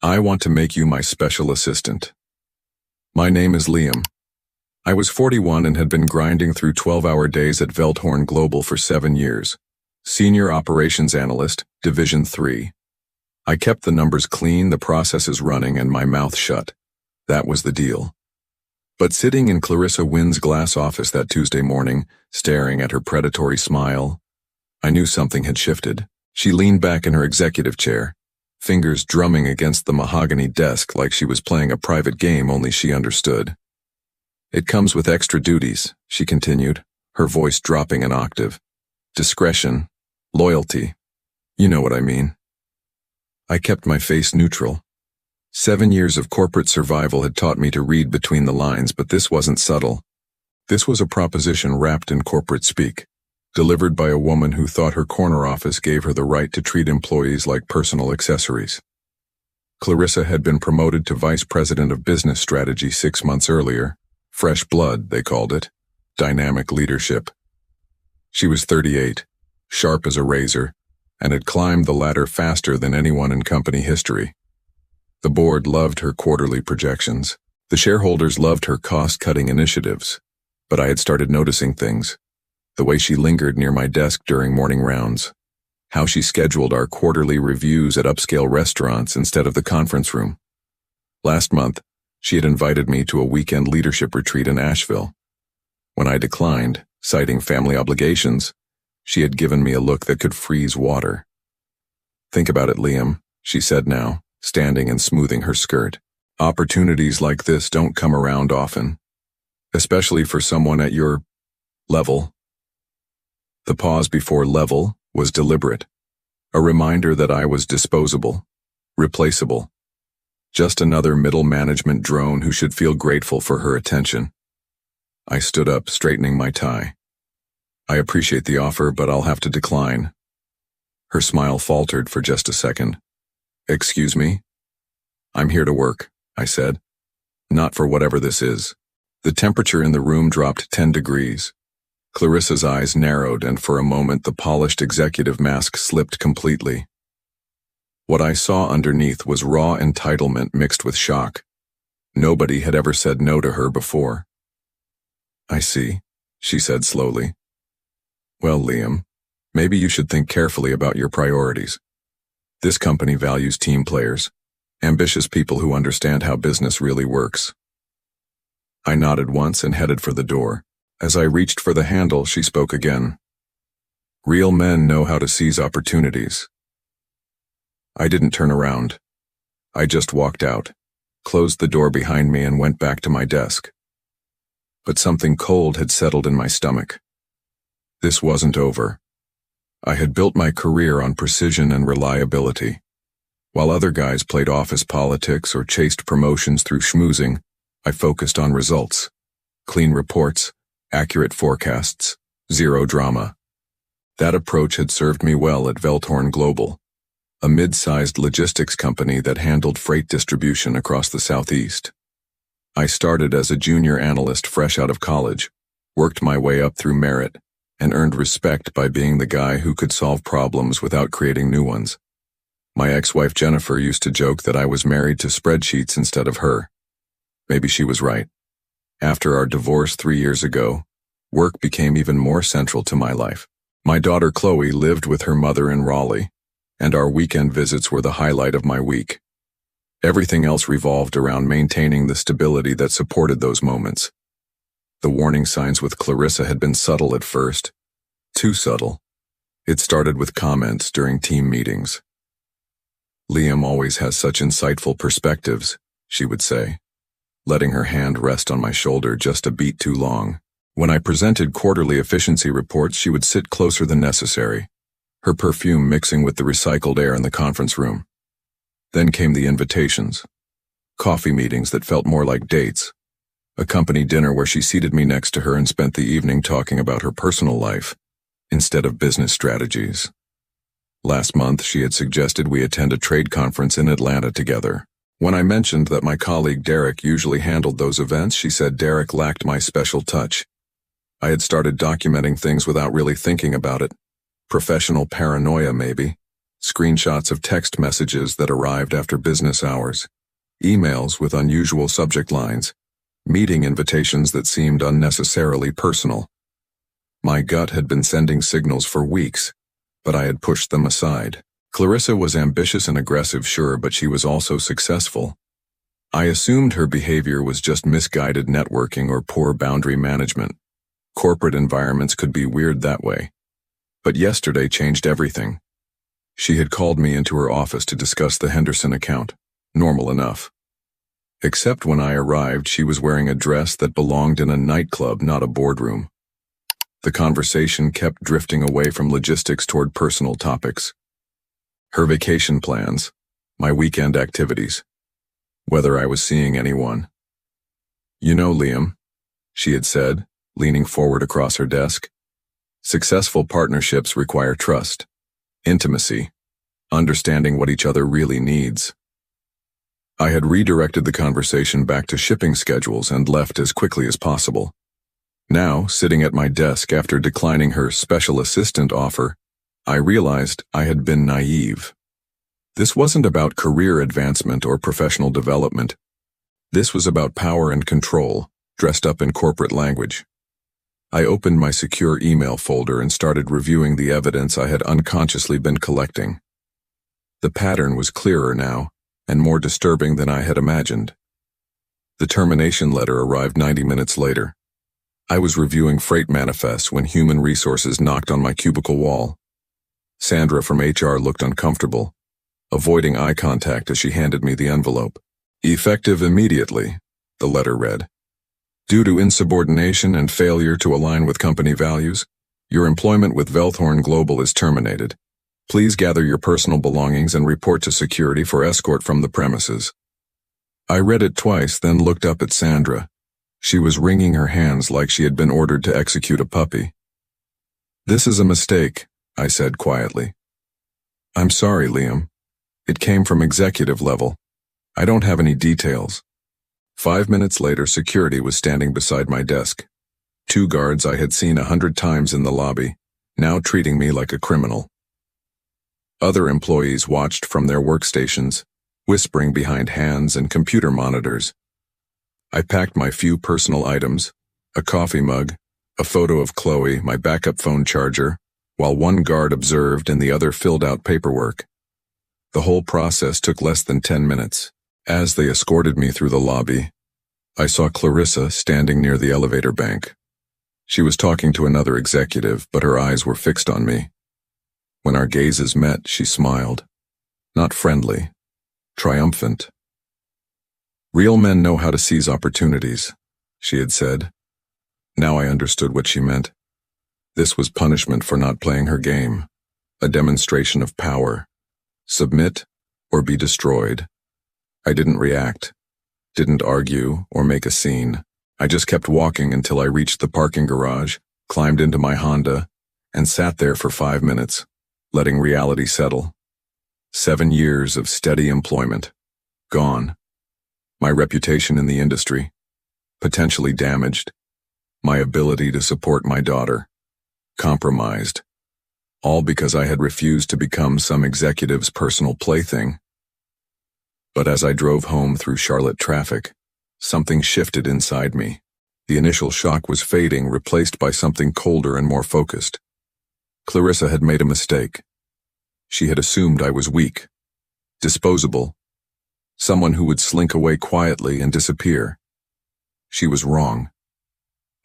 I want to make you my special assistant. My name is Liam. I was 41 and had been grinding through 12-hour days at Veldhorn Global for 7 years. Senior Operations Analyst, Division 3. I kept the numbers clean, the processes running, and my mouth shut. That was the deal. But sitting in Clarissa Wynn's glass office that Tuesday morning, staring at her predatory smile, I knew something had shifted. She leaned back in her executive chair, fingers drumming against the mahogany desk like she was playing a private game only she understood. It comes with extra duties, she continued, her voice dropping an octave. Discretion, loyalty, you know what I mean. I kept my face neutral. 7 years of corporate survival had taught me to read between the lines, but this wasn't subtle. This was a proposition wrapped in corporate speak, delivered by a woman who thought her corner office gave her the right to treat employees like personal accessories. Clarissa had been promoted to Vice President of Business Strategy 6 months earlier. Fresh blood, they called it. Dynamic leadership. She was 38, sharp as a razor, and had climbed the ladder faster than anyone in company history. The board loved her quarterly projections. The shareholders loved her cost-cutting initiatives. But I had started noticing things. The way she lingered near my desk during morning rounds. How she scheduled our quarterly reviews at upscale restaurants instead of the conference room. Last month, she had invited me to a weekend leadership retreat in Asheville. When I declined, citing family obligations, she had given me a look that could freeze water. Think about it, Liam, she said now, standing and smoothing her skirt. Opportunities like this don't come around often, especially for someone at your level. The pause before level was deliberate, a reminder that I was disposable, replaceable. Just another middle management drone who should feel grateful for her attention. I stood up, straightening my tie. I appreciate the offer, but I'll have to decline. Her smile faltered for just a second. Excuse me? I'm here to work, I said. Not for whatever this is. The temperature in the room dropped 10 degrees. Clarissa's eyes narrowed, and for a moment the polished executive mask slipped completely. What I saw underneath was raw entitlement mixed with shock. Nobody had ever said no to her before. I see, she said slowly. Well, Liam, maybe you should think carefully about your priorities. This company values team players, ambitious people who understand how business really works. I nodded once and headed for the door. As I reached for the handle, she spoke again. Real men know how to seize opportunities. I didn't turn around. I just walked out, closed the door behind me, and went back to my desk. But something cold had settled in my stomach. This wasn't over. I had built my career on precision and reliability. While other guys played office politics or chased promotions through schmoozing, I focused on results. Clean reports, accurate forecasts, zero drama. That approach had served me well at Veldhorn Global, a mid-sized logistics company that handled freight distribution across the Southeast. I started as a junior analyst fresh out of college, worked my way up through merit, and earned respect by being the guy who could solve problems without creating new ones. My ex-wife Jennifer used to joke that I was married to spreadsheets instead of her. Maybe she was right. After our divorce 3 years ago, work became even more central to my life. My daughter Chloe lived with her mother in Raleigh, and our weekend visits were the highlight of my week. Everything else revolved around maintaining the stability that supported those moments. The warning signs with Clarissa had been subtle at first. Too subtle. It started with comments during team meetings. Liam always has such insightful perspectives, she would say, letting her hand rest on my shoulder just a beat too long. When I presented quarterly efficiency reports, she would sit closer than necessary, her perfume mixing with the recycled air in the conference room. Then came the invitations. Coffee meetings that felt more like dates. A company dinner where she seated me next to her and spent the evening talking about her personal life, instead of business strategies. Last month, she had suggested we attend a trade conference in Atlanta together. When I mentioned that my colleague Derek usually handled those events, she said Derek lacked my special touch. I had started documenting things without really thinking about it. Professional paranoia, maybe. screenshots of text messages that arrived after business hours, emails with unusual subject lines, meeting invitations that seemed unnecessarily personal. My gut had been sending signals for weeks, but I had pushed them aside. Clarissa was ambitious and aggressive, sure, but she was also successful. I assumed her behavior was just misguided networking or poor boundary management. Corporate environments could be weird that way. But yesterday changed everything. She had called me into her office to discuss the Henderson account. Normal enough. Except when I arrived, she was wearing a dress that belonged in a nightclub, not a boardroom. The conversation kept drifting away from logistics toward personal topics. Her vacation plans, my weekend activities, whether I was seeing anyone. "You know, Liam," she had said, leaning forward across her desk, "successful partnerships require trust, intimacy, understanding what each other really needs." I had redirected the conversation back to shipping schedules and left as quickly as possible. Now, sitting at my desk after declining her special assistant offer, I realized I had been naive. This wasn't about career advancement or professional development. This was about power and control, dressed up in corporate language. I opened my secure email folder and started reviewing the evidence I had unconsciously been collecting. The pattern was clearer now, and more disturbing than I had imagined. The termination letter arrived 90 minutes later. I was reviewing freight manifests when human resources knocked on my cubicle wall. Sandra from HR looked uncomfortable, avoiding eye contact as she handed me the envelope. "Effective immediately," the letter read. "Due to insubordination and failure to align with company values, your employment with Velthorn Global is terminated. Please gather your personal belongings and report to security for escort from the premises." I read it twice, then looked up at Sandra. She was wringing her hands like she had been ordered to execute a puppy. "This is a mistake," I said quietly. "I'm sorry, Liam. It came from executive level. I don't have any details." 5 minutes later, security was standing beside my desk. 2 guards I had seen 100 times in the lobby, now treating me like a criminal. Other employees watched from their workstations, whispering behind hands and computer monitors. I packed my few personal items, a coffee mug, a photo of Chloe, my backup phone charger, while one guard observed and the other filled out paperwork. The whole process took less than 10 minutes. As they escorted me through the lobby, I saw Clarissa standing near the elevator bank. She was talking to another executive, but her eyes were fixed on me. When our gazes met, she smiled. Not friendly, triumphant. "Real men know how to seize opportunities," she had said. Now I understood what she meant. This was punishment for not playing her game, a demonstration of power. Submit or be destroyed. I didn't react, didn't argue or make a scene. I just kept walking until I reached the parking garage, climbed into my Honda, and sat there for 5 minutes, letting reality settle. 7 years of steady employment. Gone. My reputation in the industry. Potentially damaged. My ability to support my daughter. Compromised. All because I had refused to become some executive's personal plaything. But as I drove home through Charlotte traffic, something shifted inside me. The initial shock was fading, replaced by something colder and more focused. Clarissa had made a mistake. She had assumed I was weak, disposable, someone who would slink away quietly and disappear. She was wrong.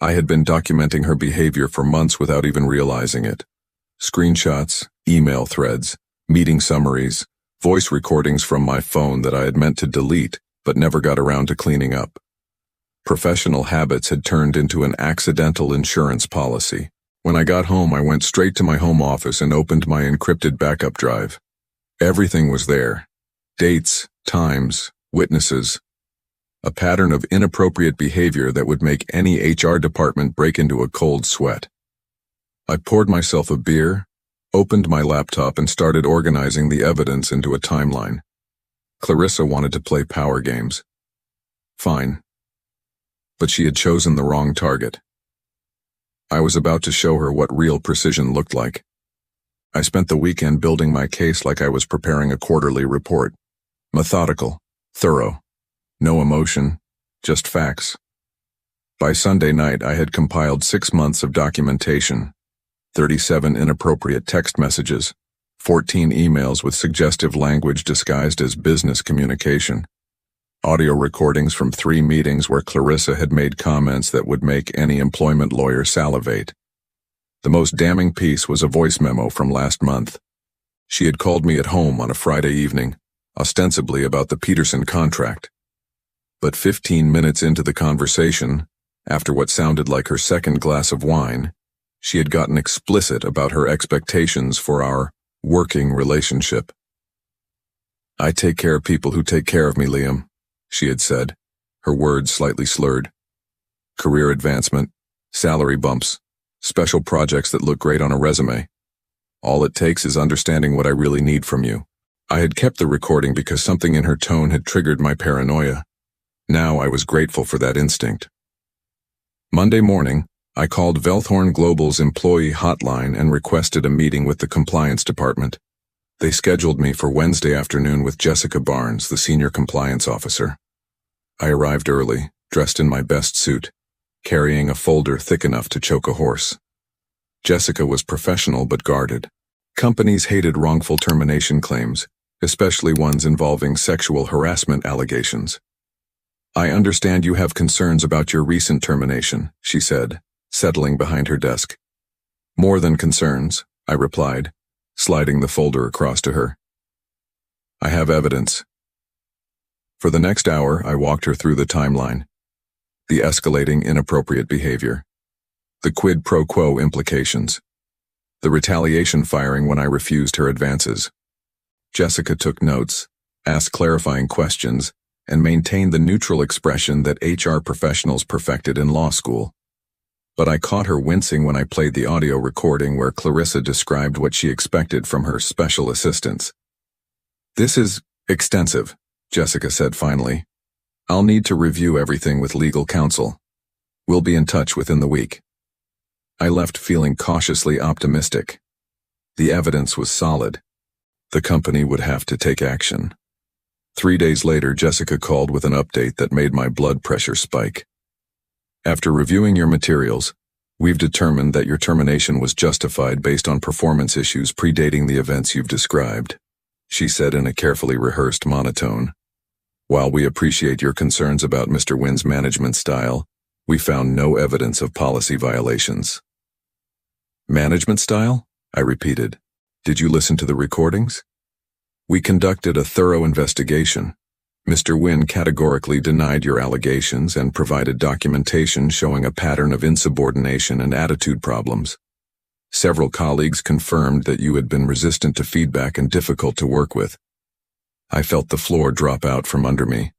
I had been documenting her behavior for months without even realizing it. Screenshots, email threads, meeting summaries, voice recordings from my phone that I had meant to delete but never got around to cleaning up. Professional habits had turned into an accidental insurance policy. When I got home, I went straight to my home office and opened my encrypted backup drive. Everything was there. Dates, times, witnesses. A pattern of inappropriate behavior that would make any HR department break into a cold sweat. I poured myself a beer, opened my laptop, and started organizing the evidence into a timeline. Clarissa wanted to play power games. Fine. But she had chosen the wrong target. I was about to show her what real precision looked like. I spent the weekend building my case like I was preparing a quarterly report. Methodical, thorough, no emotion, just facts. By Sunday night, I had compiled 6 months of documentation, 37 inappropriate text messages, 14 emails with suggestive language disguised as business communication, audio recordings from 3 meetings where Clarissa had made comments that would make any employment lawyer salivate. The most damning piece was a voice memo from last month. She had called me at home on a Friday evening, ostensibly about the Peterson contract. But 15 minutes into the conversation, after what sounded like her second glass of wine, she had gotten explicit about her expectations for our working relationship. "I take care of people who take care of me, Liam," she had said, her words slightly slurred. "Career advancement, salary bumps, special projects that look great on a resume. All it takes is understanding what I really need from you." I had kept the recording because something in her tone had triggered my paranoia. Now I was grateful for that instinct. Monday morning, I called Velthorn Global's employee hotline and requested a meeting with the compliance department. They scheduled me for Wednesday afternoon with Jessica Barnes, the senior compliance officer. I arrived early, dressed in my best suit, carrying a folder thick enough to choke a horse. Jessica was professional but guarded. Companies hated wrongful termination claims, especially ones involving sexual harassment allegations. "I understand you have concerns about your recent termination," she said, settling behind her desk. "More than concerns," I replied, sliding the folder across to her. "I have evidence." For the next hour, I walked her through the timeline. The escalating inappropriate behavior, the quid pro quo implications, the retaliation firing when I refused her advances. Jessica took notes, asked clarifying questions, and maintained the neutral expression that HR professionals perfected in law school. But I caught her wincing when I played the audio recording where Clarissa described what she expected from her special assistants. "This is extensive," Jessica said finally. "I'll need to review everything with legal counsel. We'll be in touch within the week." I left feeling cautiously optimistic. The evidence was solid. The company would have to take action. 3 days later, Jessica called with an update that made my blood pressure spike. "After reviewing your materials, we've determined that your termination was justified based on performance issues predating the events you've described," she said in a carefully rehearsed monotone. "While we appreciate your concerns about Mr. Wynn's management style, we found no evidence of policy violations." "Management style?" I repeated. "Did you listen to the recordings?" "We conducted a thorough investigation. Mr. Wynn categorically denied your allegations and provided documentation showing a pattern of insubordination and attitude problems. Several colleagues confirmed that you had been resistant to feedback and difficult to work with." I felt the floor drop out from under me.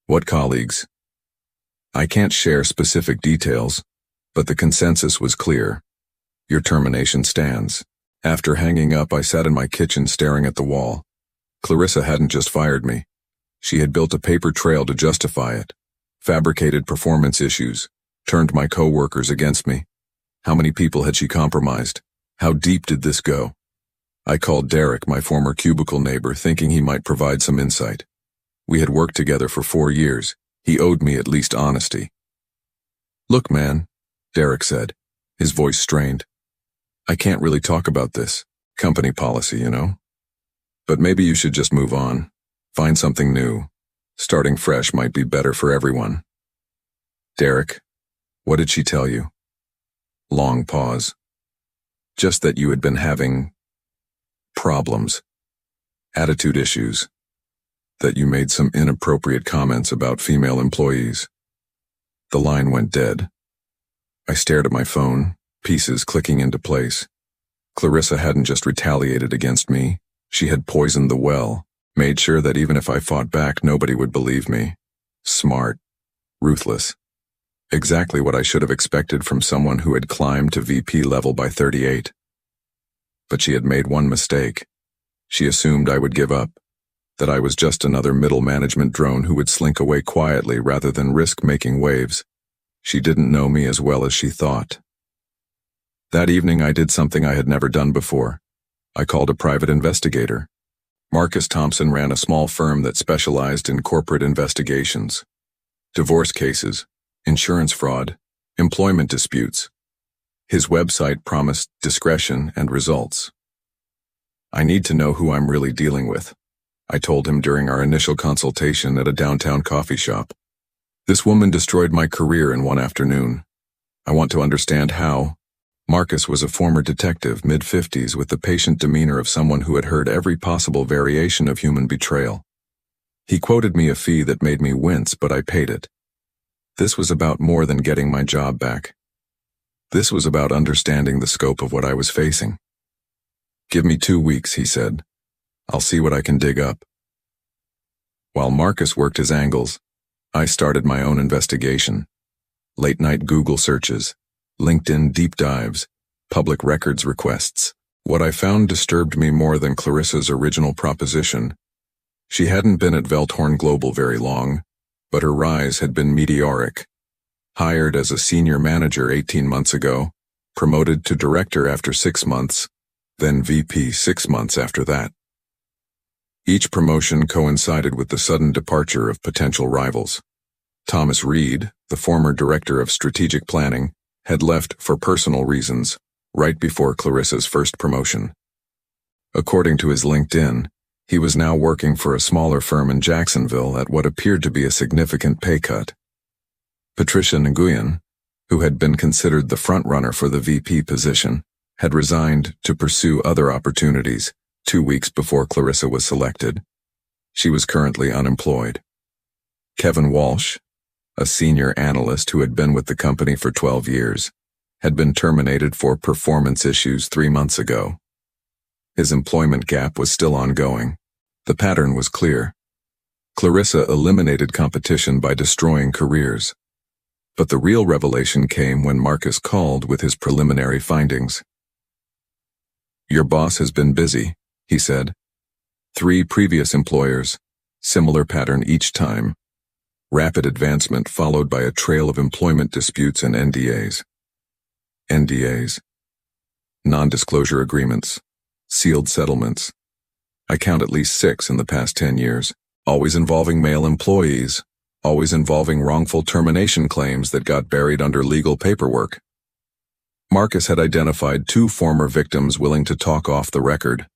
"What colleagues?" "I can't share specific details, but the consensus was clear. Your termination stands." After hanging up, I sat in my kitchen staring at the wall. Clarissa hadn't just fired me. She had built a paper trail to justify it, fabricated performance issues, turned my co-workers against me. How many people had she compromised? How deep did this go? I called Derek, my former cubicle neighbor, thinking he might provide some insight. We had worked together for 4 years. He owed me at least honesty. "Look, man," Derek said, his voice strained. "I can't really talk about this. Company policy, you know. But maybe you should just move on. Find something new. Starting fresh might be better for everyone." "Derek, what did she tell you?" Long pause. "Just that you had been having problems, attitude issues, that you made some inappropriate comments about female employees." The line went dead. I stared at my phone, pieces clicking into place. Clarissa hadn't just retaliated against me. She had poisoned the well, made sure that even if I fought back, nobody would believe me. Smart, ruthless. Exactly what I should have expected from someone who had climbed to VP level by 38. But she had made one mistake. She assumed I would give up, that I was just another middle management drone who would slink away quietly rather than risk making waves. She didn't know me as well as she thought. That evening I did something I had never done before. I called a private investigator. Marcus Thompson ran a small firm that specialized in corporate investigations, divorce cases, insurance fraud, employment disputes. His website promised discretion and results. I need to know who I'm really dealing with, I told him during our initial consultation at a downtown coffee shop. This woman destroyed my career in one afternoon. I want to understand how. Marcus was a former detective, mid-50s, with the patient demeanor of someone who had heard every possible variation of human betrayal. He quoted me a fee that made me wince, but I paid it. This was about more than getting my job back. This was about understanding the scope of what I was facing. Give me 2 weeks, he said. I'll see what I can dig up. While Marcus worked his angles, I started my own investigation. Late-night Google searches, LinkedIn deep dives, public records requests. What I found disturbed me more than Clarissa's original proposition. She hadn't been at Velthorn Global very long, but her rise had been meteoric. Hired as a senior manager 18 months ago, promoted to director after 6 months, then VP 6 months after that. Each promotion coincided with the sudden departure of potential rivals. Thomas Reed, the former director of strategic planning, had left for personal reasons right before Clarissa's first promotion. According to his LinkedIn, he was now working for a smaller firm in Jacksonville at what appeared to be a significant pay cut. Patricia Nguyen, who had been considered the frontrunner for the VP position, had resigned to pursue other opportunities 2 weeks before Clarissa was selected. She was currently unemployed. Kevin Walsh, a senior analyst who had been with the company for 12 years, had been terminated for performance issues 3 months ago. His employment gap was still ongoing. The pattern was clear. Clarissa eliminated competition by destroying careers. But the real revelation came when Marcus called with his preliminary findings. Your boss has been busy, he said. 3 previous employers, similar pattern each time. Rapid advancement followed by a trail of employment disputes and NDAs. NDAs. Non-disclosure agreements. Sealed settlements. I count at least 6 in the past 10 years, always involving male employees, always involving wrongful termination claims that got buried under legal paperwork. Marcus had identified 2 former victims willing to talk off the record.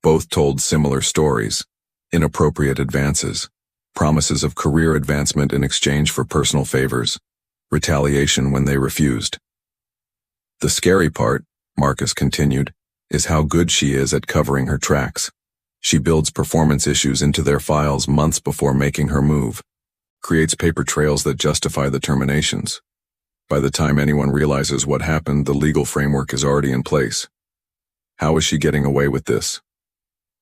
Both told similar stories, inappropriate advances, promises of career advancement in exchange for personal favors, retaliation when they refused. The scary part, Marcus continued, is how good she is at covering her tracks. She builds performance issues into their files months before making her move, creates paper trails that justify the terminations. By the time anyone realizes what happened, the legal framework is already in place. How is she getting away with this?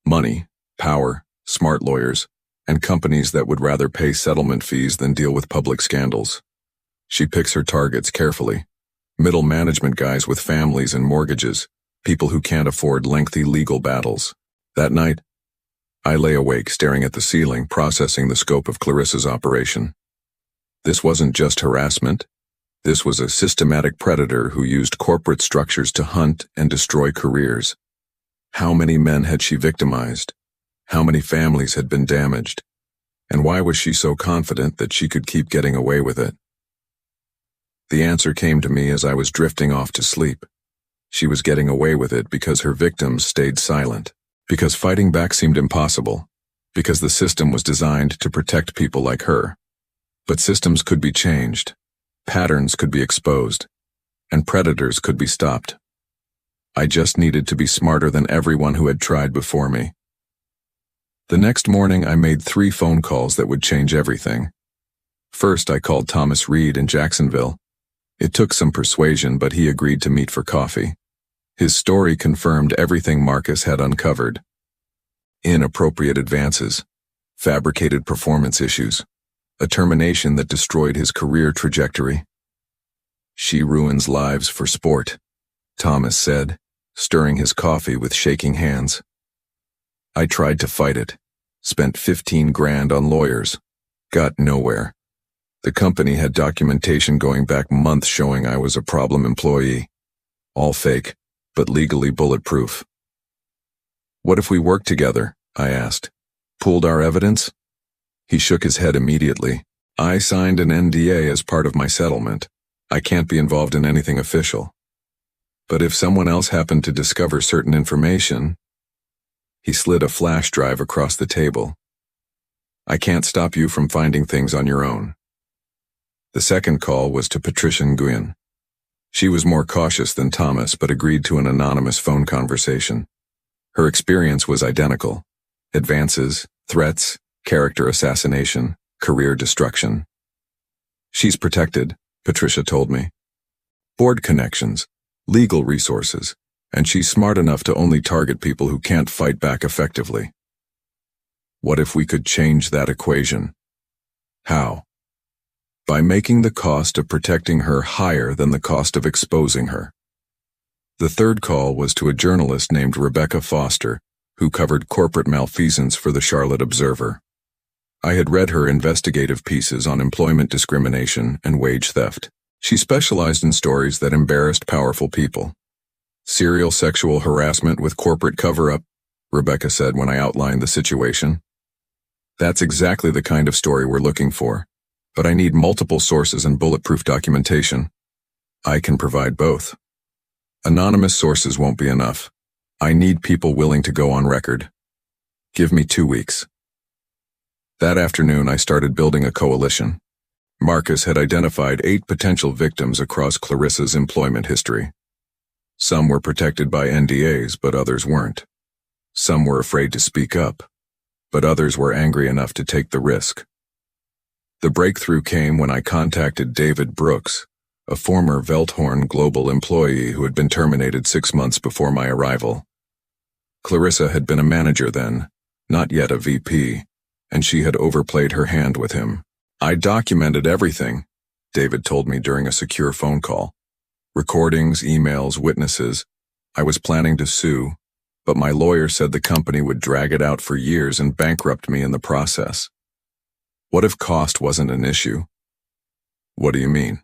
Money, power, smart lawyers, and companies that would rather pay settlement fees than deal with public scandals. She picks her targets carefully. Middle management guys with families and mortgages, people who can't afford lengthy legal battles. That night, I lay awake staring at the ceiling, processing the scope of Clarissa's operation. This wasn't just harassment. This was a systematic predator who used corporate structures to hunt and destroy careers. How many men had she victimized? How many families had been damaged? And why was she so confident that she could keep getting away with it? The answer came to me as I was drifting off to sleep. She was getting away with it because her victims stayed silent, because fighting back seemed impossible, because the system was designed to protect people like her. But systems could be changed, patterns could be exposed, and predators could be stopped. I just needed to be smarter than everyone who had tried before me. The next morning, I made 3 phone calls that would change everything. First, I called Thomas Reed in Jacksonville. It took some persuasion, but he agreed to meet for coffee. His story confirmed everything Marcus had uncovered. Inappropriate advances, fabricated performance issues, a termination that destroyed his career trajectory. She ruins lives for sport, Thomas said, stirring his coffee with shaking hands. I tried to fight it, spent 15 grand on lawyers, got nowhere. The company had documentation going back months showing I was a problem employee. All fake, but legally bulletproof. What if we worked together? I asked. Pooled our evidence? He shook his head immediately. I signed an NDA as part of my settlement. I can't be involved in anything official. But if someone else happened to discover certain information, he slid a flash drive across the table. I can't stop you from finding things on your own. The second call was to Patricia Nguyen. She was more cautious than Thomas, but agreed to an anonymous phone conversation. Her experience was identical. Advances, threats, character assassination, career destruction. She's protected, Patricia told me. Board connections, legal resources, and she's smart enough to only target people who can't fight back effectively. What if we could change that equation? How? By making the cost of protecting her higher than the cost of exposing her. The third call was to a journalist named Rebecca Foster, who covered corporate malfeasance for the Charlotte Observer. I had read her investigative pieces on employment discrimination and wage theft. She specialized in stories that embarrassed powerful people. Serial sexual harassment with corporate cover-up, Rebecca said when I outlined the situation. That's exactly the kind of story we're looking for, but I need multiple sources and bulletproof documentation. I can provide both. Anonymous sources won't be enough. I need people willing to go on record. Give me 2 weeks. That afternoon, I started building a coalition. Marcus had identified 8 potential victims across Clarissa's employment history. Some were protected by NDAs, but others weren't. Some were afraid to speak up, but others were angry enough to take the risk. The breakthrough came when I contacted David Brooks, a former Velthorn Global employee who had been terminated 6 months before my arrival. Clarissa had been a manager then, not yet a VP, and she had overplayed her hand with him. I documented everything, David told me during a secure phone call. Recordings, emails, witnesses. I was planning to sue, but my lawyer said the company would drag it out for years and bankrupt me in the process. What if cost wasn't an issue? What do you mean?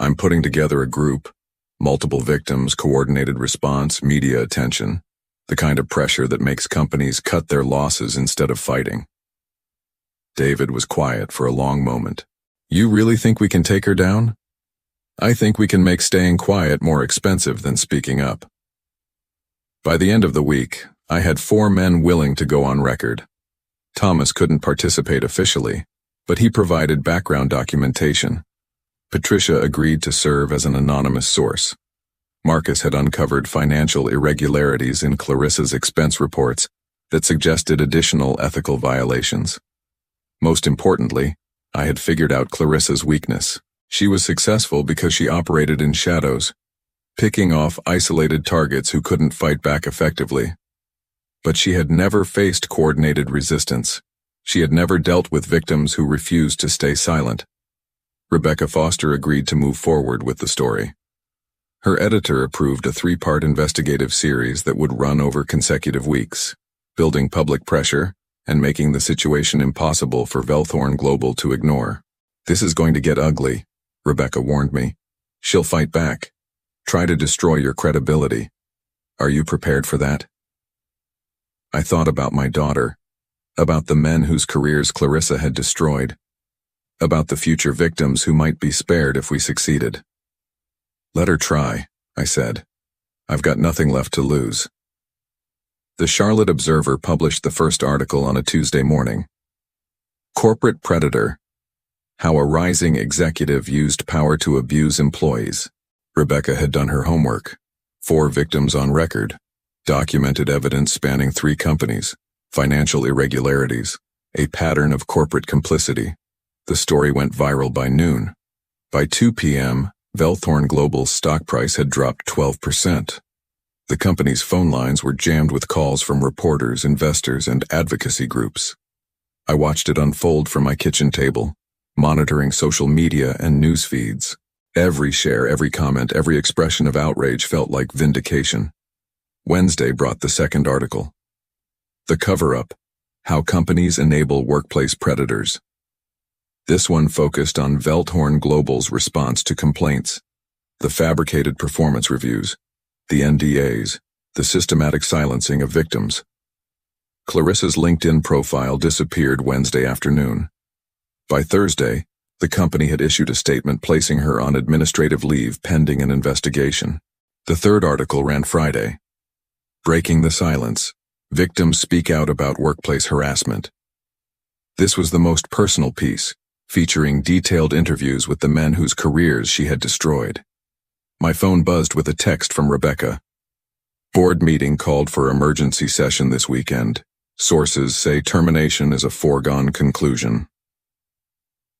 I'm putting together a group, multiple victims, coordinated response, media attention, the kind of pressure that makes companies cut their losses instead of fighting. David was quiet for a long moment. You really think we can take her down? I think we can make staying quiet more expensive than speaking up. By the end of the week, I had 4 men willing to go on record. Thomas couldn't participate officially, but he provided background documentation. Patricia agreed to serve as an anonymous source. Marcus had uncovered financial irregularities in Clarissa's expense reports that suggested additional ethical violations. Most importantly, I had figured out Clarissa's weakness. She was successful because she operated in shadows, picking off isolated targets who couldn't fight back effectively. But she had never faced coordinated resistance. She had never dealt with victims who refused to stay silent. Rebecca Foster agreed to move forward with the story. Her editor approved a 3-part investigative series that would run over consecutive weeks, building public pressure and making the situation impossible for Velthorn Global to ignore. This is going to get ugly, Rebecca warned me. She'll fight back. Try to destroy your credibility. Are you prepared for that? I thought about my daughter, about the men whose careers Clarissa had destroyed, about the future victims who might be spared if we succeeded. Let her try, I said. I've got nothing left to lose. The Charlotte Observer published the first article on a Tuesday morning. Corporate Predator: How a Rising Executive Used Power to Abuse Employees. Rebecca had done her homework. 4 victims on record. Documented evidence spanning 3 companies. Financial irregularities. A pattern of corporate complicity. The story went viral by noon. By 2 p.m., Velthorn Global's stock price had dropped 12%. The company's phone lines were jammed with calls from reporters, investors, and advocacy groups. I watched it unfold from my kitchen table, monitoring social media and news feeds. Every share, every comment, every expression of outrage felt like vindication. Wednesday brought the second article. The cover-up: How Companies Enable Workplace Predators. This one focused on Velthorn Global's response to complaints, the fabricated performance reviews, the NDAs, The systematic silencing of victims. Clarissa's LinkedIn profile disappeared Wednesday afternoon. By Thursday, the company had issued a statement placing her on administrative leave pending an investigation. The third article ran Friday. Breaking the silence. Victims speak out about workplace harassment. This was the most personal piece, featuring detailed interviews with the men whose careers she had destroyed. My phone buzzed with a text from Rebecca. Board meeting called for emergency session this weekend. Sources say termination is a foregone conclusion.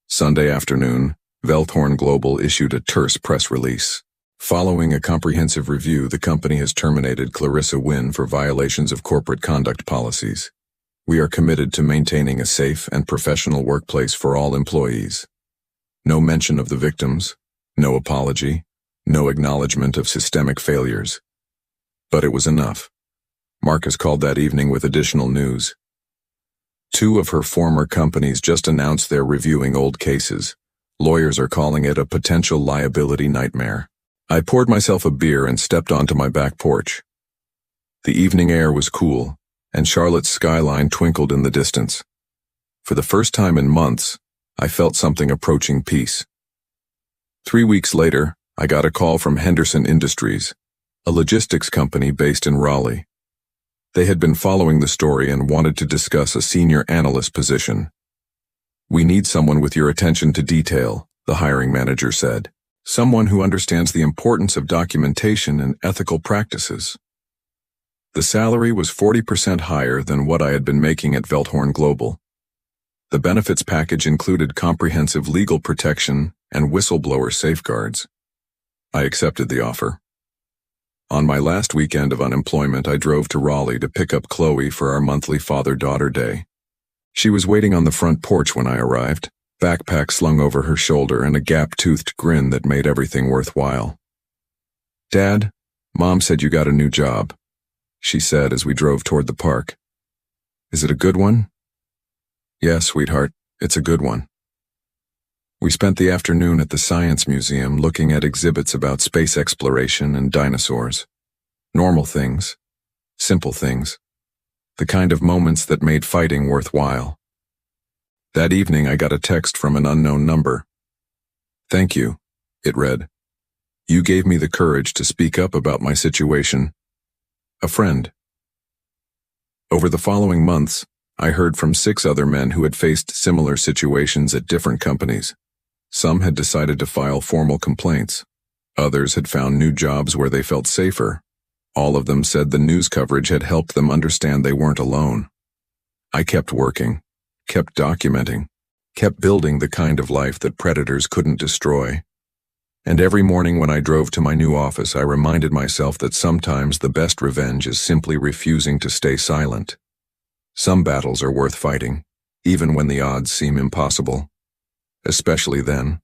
Sunday afternoon, Velthorn Global issued a terse press release. Following a comprehensive review, the company has terminated Clarissa Wynn for violations of corporate conduct policies. We are committed to maintaining a safe and professional workplace for all employees. No mention of the victims, no apology, no acknowledgement of systemic failures. But it was enough. Marcus called that evening with additional news. 2 of her former companies just announced they're reviewing old cases. Lawyers are calling it a potential liability nightmare. I poured myself a beer and stepped onto my back porch. The evening air was cool, and Charlotte's skyline twinkled in the distance. For the first time in months, I felt something approaching peace. 3 weeks later, I got a call from Henderson Industries, a logistics company based in Raleigh. They had been following the story and wanted to discuss a senior analyst position. "We need someone with your attention to detail," the hiring manager said. "Someone who understands the importance of documentation and ethical practices." The salary was 40% higher than what I had been making at Velthorn Global. The benefits package included comprehensive legal protection and whistleblower safeguards. I accepted the offer. On my last weekend of unemployment, I drove to Raleigh to pick up Chloe for our monthly father-daughter day. She was waiting on the front porch when I arrived, backpack slung over her shoulder and a gap-toothed grin that made everything worthwhile. "Dad, Mom said you got a new job," she said as we drove toward the park. "Is it a good one?" "Yes, sweetheart, it's a good one." We spent the afternoon at the Science Museum looking at exhibits about space exploration and dinosaurs. Normal things, simple things, the kind of moments that made fighting worthwhile. That evening I got a text from an unknown number. "Thank you," it read. "You gave me the courage to speak up about my situation. A friend." Over the following months, I heard from 6 other men who had faced similar situations at different companies. Some had decided to file formal complaints. Others had found new jobs where they felt safer. All of them said the news coverage had helped them understand they weren't alone. I kept working, kept documenting, kept building the kind of life that predators couldn't destroy. And every morning when I drove to my new office, I reminded myself that sometimes the best revenge is simply refusing to stay silent. Some battles are worth fighting, even when the odds seem impossible. Especially then,